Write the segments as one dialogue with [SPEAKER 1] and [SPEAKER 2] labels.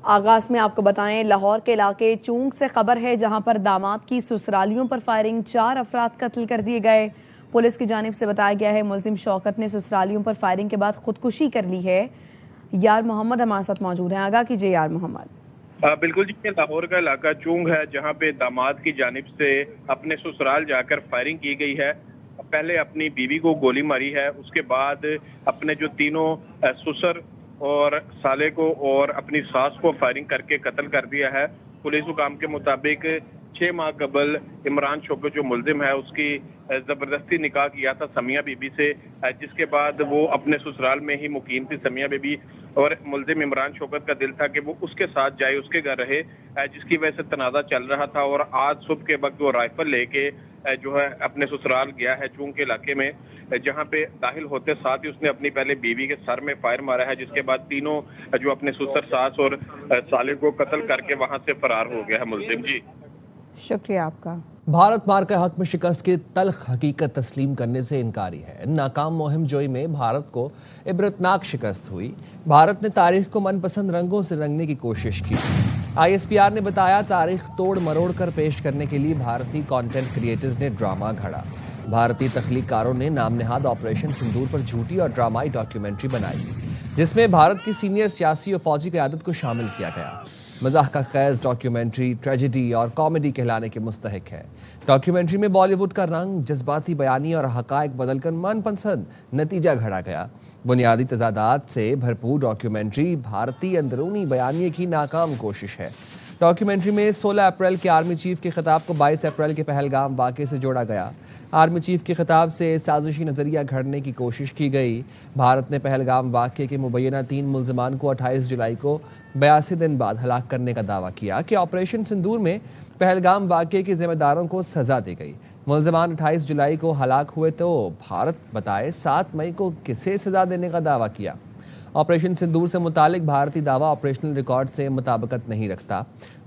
[SPEAKER 1] آغاز میں آپ کو بتائیں لاہور کے علاقے چونگ سے خبر ہے جہاں پر داماد کی سسرالیوں پر فائرنگ 4 افراد قتل کر دیے گئے۔ پولیس کی جانب سے بتایا گیا ہے ملزم شوکت نے سسرالیوں پر فائرنگ کے بعد خودکشی کر لی ہے۔ یار محمد ہمارے ساتھ موجود ہیں، آگاہ کیجیے یار محمد۔
[SPEAKER 2] بالکل جی، لاہور کا علاقہ چونگ ہے جہاں پہ داماد کی جانب سے اپنے سسرال جا کر فائرنگ کی گئی ہے۔ پہلے اپنی بیوی کو گولی ماری ہے، اس کے بعد اپنے جو تینوں سسر اور سالے کو اور اپنی ساس کو فائرنگ کر کے قتل کر دیا ہے۔ پولیس حکام کے مطابق 6 ماہ قبل عمران شوکت جو ملزم ہے اس کی زبردستی نکاح کیا تھا سمیہ بی بی سے، جس کے بعد وہ اپنے سسرال میں ہی مقیم تھی سمیہ بی بی، اور ملزم عمران شوکت کا دل تھا کہ وہ اس کے ساتھ جائے، اس کے گھر رہے، جس کی وجہ سے تنازع چل رہا تھا۔ اور آج صبح کے وقت وہ رائفل لے کے جو ہے اپنے سسرال گیا ہے چونگ کے علاقے میں، جہاں پہ داخل ہوتے ساتھ ہی اس نے اپنی پہلے بیوی کے سر میں فائر مارا ہے، جس کے بعد تینوں جو اپنے سسر، ساس اور سالے کو قتل کر کے وہاں سے فرار ہو گیا ہے ملزم۔ جی
[SPEAKER 1] شکریہ آپ کا۔
[SPEAKER 3] بھارت مار کے حق میں شکست کی تلخ حقیقت تسلیم کرنے سے انکاری ہے۔ ناکام مہم جوئی میں بھارت کو عبرتناک شکست ہوئی۔ بھارت نے تاریخ کو من پسند رنگوں سے رنگنے کی کوشش کی۔ ISPR نے بتایا تاریخ توڑ مروڑ کر پیش کرنے کے لیے بھارتی کانٹینٹ کریٹرز نے ڈرامہ گھڑا۔ بھارتی تخلیق کاروں نے نام نہاد آپریشن سندور پر جھوٹی اور ڈرامائی ڈاکیومنٹری بنائی جس میں بھارت کی سینئر سیاسی اور فوجی قیادت کو شامل کیا گیا۔ مزاح کا خیز ڈاکیومنٹری ٹریجڈی اور کامیڈی کہلانے کے مستحق ہے۔ ڈاکیومنٹری میں بالی ووڈ کا رنگ، جذباتی بیانی اور حقائق بدل کر من پسند نتیجہ گھڑا گیا۔ بنیادی تضادات سے بھرپور ڈاکیومنٹری بھارتی اندرونی بیانیے کی ناکام کوشش ہے۔ ڈاکیومنٹری میں 16 اپریل کے آرمی چیف کے خطاب کو 22 اپریل کے پہلگام واقعے سے جوڑا گیا۔ آرمی چیف کے خطاب سے سازشی نظریہ گھڑنے کی کوشش کی گئی۔ بھارت نے پہلگام واقعے کے مبینہ 3 ملزمان کو 28 جولائی کو 82 دن بعد ہلاک کرنے کا دعویٰ کیا کہ آپریشن سندور میں پہلگام واقعے کے ذمہ داروں کو سزا دی گئی۔ ملزمان 28 جولائی کو ہلاک ہوئے تو بھارت بتائے 7 مئی کو کسے سزا دینے کا دعویٰ کیا۔ آپریشن سندور سے متعلق بھارتی دعویٰ آپریشنل ریکارڈ سے مطابقت نہیں رکھتا۔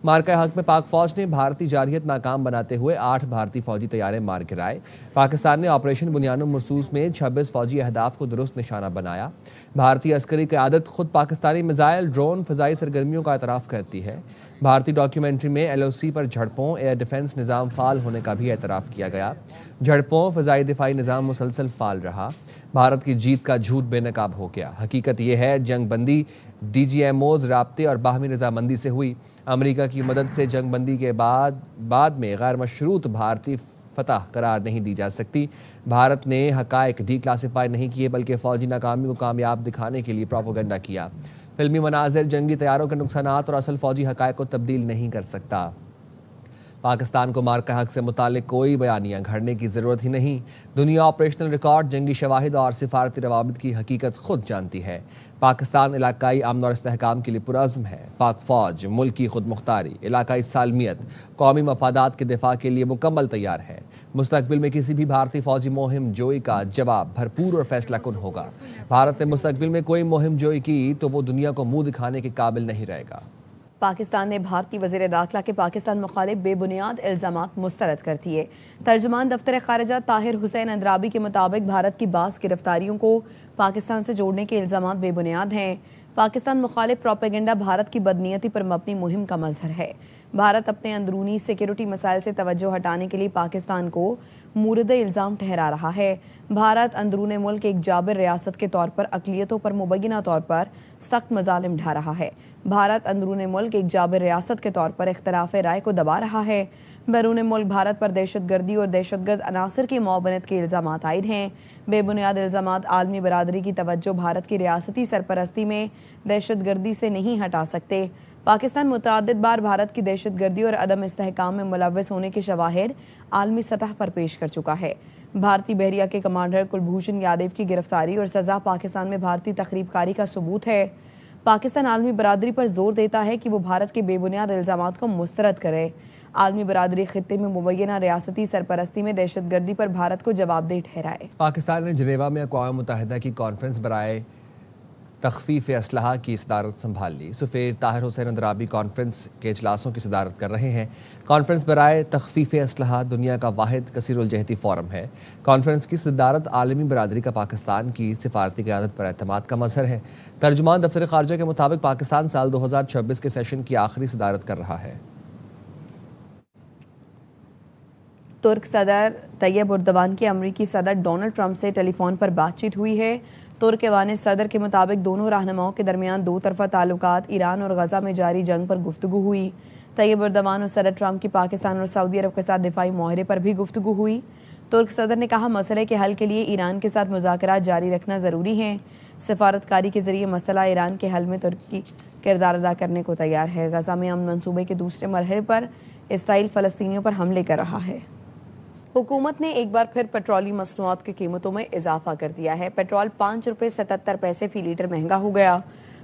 [SPEAKER 3] مارکہ حق میں پاک فوج نے بھارتی جارحیت ناکام بناتے ہوئے 8 بھارتی فوجی طیارے مار گرائے۔ پاکستان نے آپریشن بنیان مرصوص میں 26 فوجی اہداف کو درست نشانہ بنایا۔ بھارتی عسکری قیادت خود پاکستانی میزائل، ڈرون، فضائی سرگرمیوں کا اعتراف کرتی ہے۔ بھارتی ڈاکیومنٹری میں LOC پر جھڑپوں، ایئر ڈیفنس نظام فعال ہونے کا بھی اعتراف کیا گیا۔ جھڑپوں، فضائی دفاعی نظام مسلسل فعال رہا۔ بھارت کی جیت کا جھوٹ بے نقاب ہو گیا۔ حقیقت یہ ہے جنگ بندی DGMOs رابطے اور باہمی رضامندی سے ہوئی۔ امریکہ کی مدد سے جنگ بندی کے بعد میں غیر مشروط بھارتی فتح قرار نہیں دی جا سکتی۔ بھارت نے حقائق ڈی کلاسیفائی نہیں کیے بلکہ فوجی ناکامی کو کامیاب دکھانے کے لیے پروپیگنڈا کیا۔ فلمی مناظر جنگی طیاروں کے نقصانات اور اصل فوجی حقائق کو تبدیل نہیں کر سکتا۔ پاکستان کو مارکہ حق سے متعلق کوئی بیانیہ گھڑنے کی ضرورت ہی نہیں۔ دنیا آپریشنل ریکارڈ، جنگی شواہد اور سفارتی روابط کی حقیقت خود جانتی ہے۔ پاکستان علاقائی امن اور استحکام کے لیے پرعزم ہے۔ پاک فوج ملکی خود مختاری، علاقائی سالمیت، قومی مفادات کے دفاع کے لیے مکمل تیار ہے۔ مستقبل میں کسی بھی بھارتی فوجی مہم جوئی کا جواب بھرپور اور فیصلہ کن ہوگا۔ بھارت نے مستقبل میں کوئی مہم جوئی کی تو وہ دنیا کو منہ دکھانے کے قابل نہیں رہے گا۔
[SPEAKER 1] پاکستان نے بھارتی وزیر داخلہ کے پاکستان مخالف بے بنیاد الزامات مسترد کر دیے۔ ترجمان دفتر خارجہ طاہر حسین اندرابی کے مطابق بھارت کی بعض گرفتاریوں کو پاکستان سے جوڑنے کے الزامات بے بنیاد ہیں۔ پاکستان مخالف پروپیگنڈا بھارت کی بدنیتی پر مبنی مہم کا مظہر ہے۔ بھارت اپنے اندرونی سیکیورٹی مسائل سے توجہ ہٹانے کے لیے پاکستان کو مورد الزام ٹھہرا رہا ہے۔ بھارت اندرون ملک ایک جابر ریاست کے طور پر اقلیتوں پر مبینہ طور پر سخت مظالم ڈھا رہا ہے۔ بھارت اندرون ملک ایک جابر ریاست کے طور پر اختلاف رائے کو دبا رہا ہے۔ بیرون ملک بھارت پر دہشت گردی اور دہشت گرد عناصر کی معاونت کے الزامات عائد ہیں۔ بے بنیاد الزامات عالمی برادری کی توجہ بھارت کی ریاستی سرپرستی میں دہشت گردی سے نہیں ہٹا سکتے۔ پاکستان متعدد بار بھارت کی دہشت گردی اور عدم استحکام میں ملوث ہونے کے شواہد عالمی سطح پر پیش کر چکا ہے۔ بھارتی بحریہ کے کمانڈر کلبھوشن یادیو کی گرفتاری اور سزا پاکستان میں بھارتی تخریب کاری کا ثبوت ہے۔ پاکستان عالمی برادری پر زور دیتا ہے کہ وہ بھارت کے بے بنیاد الزامات کو مسترد کرے۔ عالمی برادری خطے میں مبینہ ریاستی سرپرستی میں دہشت گردی پر بھارت کو جواب دہ ٹھہرائے۔
[SPEAKER 3] پاکستان نے جنیوا میں اقوام متحدہ کی کانفرنس برائے تخفیف اسلحہ کی صدارت سنبھال لی۔ سفیر طاہر حسین اندرابی کانفرنس کے اجلاسوں کی صدارت کر رہے ہیں۔ کانفرنس برائے تخفیف اسلحہ دنیا کا واحد کثیر الجہتی فورم ہے۔ کانفرنس کی صدارت عالمی برادری کا پاکستان کی سفارتی قیادت پر اعتماد کا مظہر ہے۔ ترجمان دفتر خارجہ کے مطابق پاکستان سال 2026 کے سیشن کی آخری صدارت کر رہا ہے۔
[SPEAKER 1] ترک صدر طیب اردوان کی امریکی صدر ڈونلڈ ٹرمپ سے ٹیلی فون پر بات چیت ہوئی ہے۔ ترک ایوان صدر کے مطابق دونوں رہنماؤں کے درمیان دو طرفہ تعلقات، ایران اور غزہ میں جاری جنگ پر گفتگو ہوئی۔ طیب اردوان اور صدر ٹرمپ کی پاکستان اور سعودی عرب کے ساتھ دفاعی معاہدے پر بھی گفتگو ہوئی۔ ترک صدر نے کہا مسئلے کے حل کے لیے ایران کے ساتھ مذاکرات جاری رکھنا ضروری ہیں۔ سفارتکاری کے ذریعے مسئلہ ایران کے حل میں ترکی کردار ادا کرنے کو تیار ہے۔ غزہ میں امن منصوبے کے دوسرے مرحلے پر اسرائیل فلسطینیوں پر حملے کر رہا ہے۔ حکومت نے ایک بار پھر پیٹرولیم مصنوعات کی قیمتوں میں اضافہ کر دیا ہے۔ پیٹرول 5 روپے 77 پیسے فی لیٹر مہنگا ہو گیا۔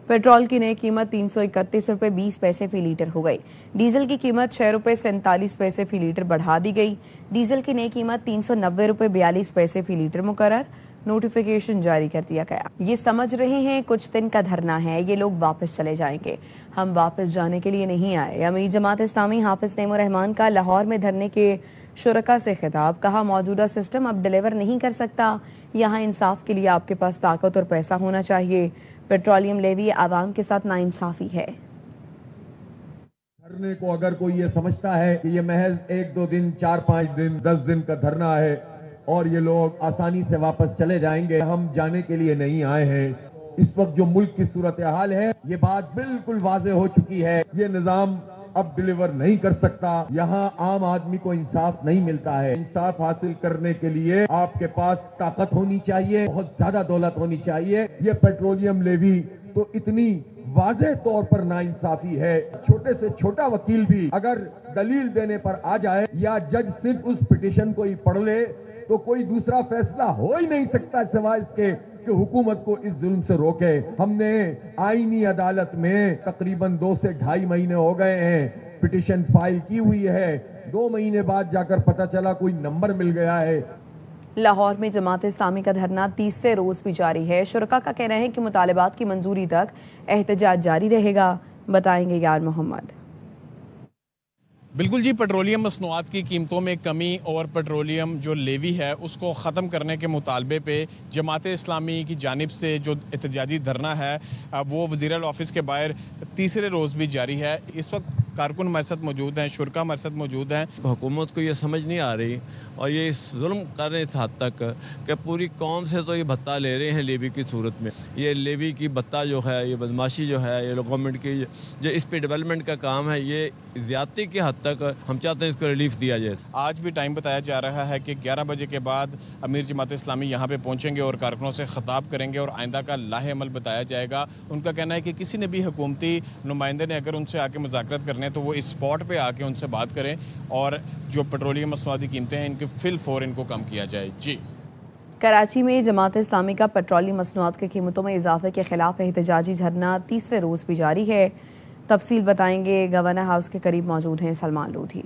[SPEAKER 1] پیٹرول کی نئی قیمت 331 روپے 20 پیسے فی لیٹر ہو گئی۔ ڈیزل کی قیمت 6 روپے 47 پیسے فی لیٹر بڑھا دی گئی۔ ڈیزل کی نئی قیمت 390 روپے 42 پیسے فی لیٹر مقرر۔ نوٹیفیکیشن جاری کر دیا گیا۔ یہ سمجھ رہے ہیں کچھ دن کا دھرنا ہے، یہ لوگ واپس چلے جائیں گے۔ ہم واپس جانے کے لیے نہیں آئے۔ امیر جماعت اسلامی حافظ نعیم الرحمان کا لاہور میں دھرنے کے شرکا سے خطاب، کہا موجودہ سسٹم اب ڈیلیور نہیں کر سکتا، یہاں انصاف کے لیے آپ کے پاس طاقت اور پیسہ ہونا چاہیے۔ پیٹرولیم لیوی عوام کے ساتھ ناانصافی ہے۔
[SPEAKER 4] دھرنے کو اگر کوئی یہ سمجھتا ہے کہ یہ محض 1-2 دن 4-5 دن 10 دن کا دھرنا ہے اور یہ لوگ آسانی سے واپس چلے جائیں گے، ہم جانے کے لیے نہیں آئے ہیں۔ اس وقت جو ملک کی صورتحال ہے یہ بات بالکل واضح ہو چکی ہے، یہ نظام اب ڈیلیور نہیں کر سکتا۔ یہاں عام آدمی کو انصاف نہیں ملتا ہے۔ انصاف حاصل کرنے کے لیے آپ کے پاس طاقت ہونی چاہیے، بہت زیادہ دولت ہونی چاہیے۔ یہ پیٹرولیم لیوی تو اتنی واضح طور پر ناانصافی ہے، چھوٹے سے چھوٹا وکیل بھی اگر دلیل دینے پر آ جائے یا جج صرف اس پٹیشن کو ہی پڑھ لے تو کوئی دوسرا فیصلہ ہو ہی نہیں سکتا سوائے اس کے کہ حکومت کو اس ظلم سے روکے۔ ہم نے آئینی عدالت میں تقریباً 2 سے 2.5 مہینے ہو گئے ہیں پٹیشن فائل کی ہوئی ہے، 2 مہینے بعد جا کر پتہ چلا کوئی نمبر مل گیا ہے۔
[SPEAKER 1] لاہور میں جماعت اسلامی کا دھرنا تیسرے روز بھی جاری ہے۔ شرکا کا کہنا ہے کہ مطالبات کی منظوری تک احتجاج جاری رہے گا، بتائیں گے یار محمد۔
[SPEAKER 5] بالکل جی، پیٹرولیم مصنوعات کی قیمتوں میں کمی اور پیٹرولیم جو لیوی ہے اس کو ختم کرنے کے مطالبے پہ جماعت اسلامی کی جانب سے جو احتجاجی دھرنا ہے وہ وزیراعلی آفس کے باہر تیسرے روز بھی جاری ہے۔ اس وقت کارکن ہمارے ساتھ موجود ہیں، شرکا ہمارے ساتھ موجود ہیں۔
[SPEAKER 6] حکومت کو یہ سمجھ نہیں آ رہی اور یہ ظلم کر رہے اس حد تک کہ پوری قوم سے تو یہ بھتہ لے رہے ہیں لیوی کی صورت میں۔ یہ لیوی کی بھتہ جو ہے، یہ بدماشی جو ہے، یہ گورنمنٹ کی جو اس پہ ڈیولپمنٹ کا کام ہے، یہ زیادتی کی حد تک ہم چاہتے ہیں اس کو ریلیف دیا جائے۔
[SPEAKER 5] آج بھی ٹائم بتایا جا رہا ہے کہ 11 بجے کے بعد امیر جماعت اسلامی یہاں پہ پہنچیں گے اور کارکنوں سے خطاب کریں گے اور آئندہ کا لاہ عمل بتایا جائے گا۔ ان کا کہنا ہے کہ کسی نے بھی حکومتی نمائندے نے اگر ان سے آ کے مذاکرات کرنے ہیں تو وہ اس اسپاٹ پہ آ کے ان سے بات کریں اور جو پیٹرولیم مصنوعات کی قیمتیں ہیں ان کے فی الفور ان کو کم کیا جائے۔ جی،
[SPEAKER 1] کراچی میں جماعت اسلامی کا پیٹرولیم مصنوعات کی قیمتوں میں اضافے کے خلاف احتجاجی دھرنا تیسرے روز بھی جاری ہے۔ تفصیل بتائیں گے، گورنر ہاؤس کے قریب موجود ہیں سلمان لودھی۔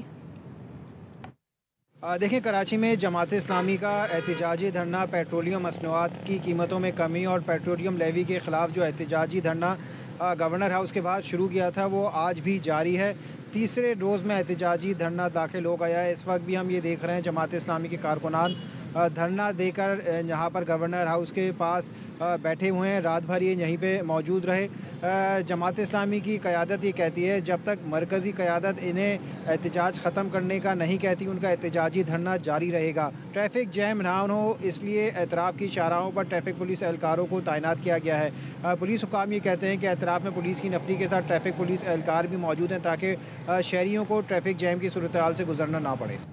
[SPEAKER 7] دیکھیں، کراچی میں جماعت اسلامی کا احتجاجی دھرنا پیٹرولیم مصنوعات کی قیمتوں میں کمی اور پیٹرولیم لیوی کے خلاف جو احتجاجی دھرنا گورنر ہاؤس کے بعد شروع کیا تھا وہ آج بھی جاری ہے۔ تیسرے روز میں احتجاجی دھرنا داخل ہو گیا ہے۔ اس وقت بھی ہم یہ دیکھ رہے ہیں جماعت اسلامی کے کارکنان دھرنا دے کر یہاں پر گورنر ہاؤس کے پاس بیٹھے ہوئے ہیں۔ رات بھر یہ یہیں پہ موجود رہے۔ جماعت اسلامی کی قیادت یہ کہتی ہے جب تک مرکزی قیادت انہیں احتجاج ختم کرنے کا نہیں کہتی ان کا احتجاجی دھرنا جاری رہے گا۔ ٹریفک جیم نہ ہو اس لیے اعتراف کی شاہراہوں پر ٹریفک پولیس اہلکاروں کو تعینات کیا گیا ہے۔ پولیس حکام یہ کہتے ہیں کہ اعتراف میں پولیس کی نفری کے ساتھ ٹریفک پولیس اہلکار بھی موجود ہیں تاکہ شہریوں کو ٹریفک جیم کی صورتحال سے گزرنا نہ پڑے۔